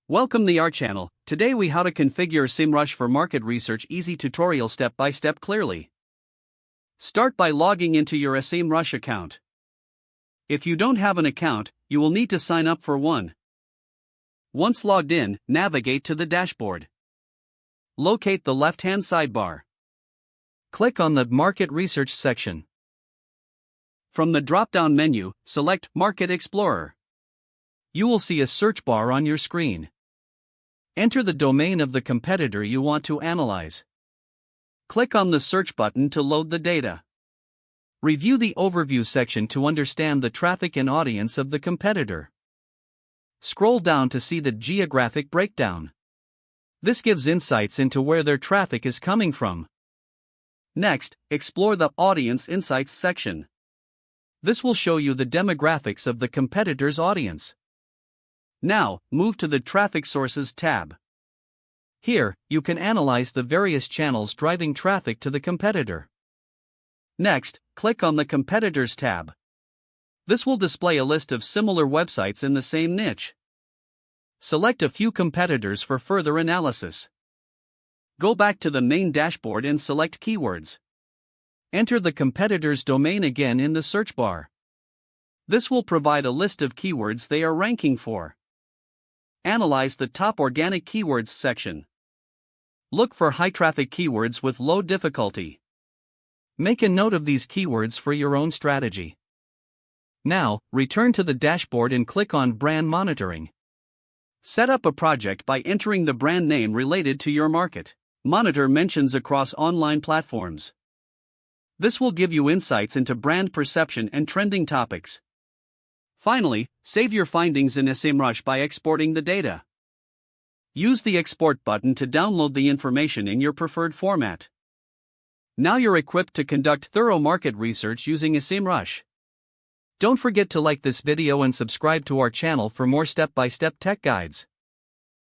Welcome to our channel. Today we how to configure SEMrush for market research easy tutorial step by step clearly. Start by logging into your SEMrush account. If you don't have an account, you will need to sign up for one. Once logged in, navigate to the dashboard. Locate the left-hand sidebar. Click on the Market Research section. From the drop-down menu, select Market Explorer. You will see a search bar on your screen. Enter the domain of the competitor you want to analyze. Click on the search button to load the data. Review the overview section to understand the traffic and audience of the competitor. Scroll down to see the geographic breakdown. This gives insights into where their traffic is coming from. Next, explore the Audience Insights section. This will show you the demographics of the competitor's audience. Now, move to the Traffic Sources tab. Here, you can analyze the various channels driving traffic to the competitor. Next, click on the Competitors tab. This will display a list of similar websites in the same niche. Select a few competitors for further analysis. Go back to the main dashboard and select Keywords. Enter the competitor's domain again in the search bar. This will provide a list of keywords they are ranking for. Analyze the top organic keywords section. Look for high-traffic keywords with low difficulty. Make a note of these keywords for your own strategy. Now, return to the dashboard and click on Brand Monitoring. Set up a project by entering the brand name related to your market. Monitor mentions across online platforms. This will give you insights into brand perception and trending topics. Finally, save your findings in SEMrush by exporting the data. Use the Export button to download the information in your preferred format. Now you're equipped to conduct thorough market research using SEMrush. Don't forget to like this video and subscribe to our channel for more step-by-step tech guides.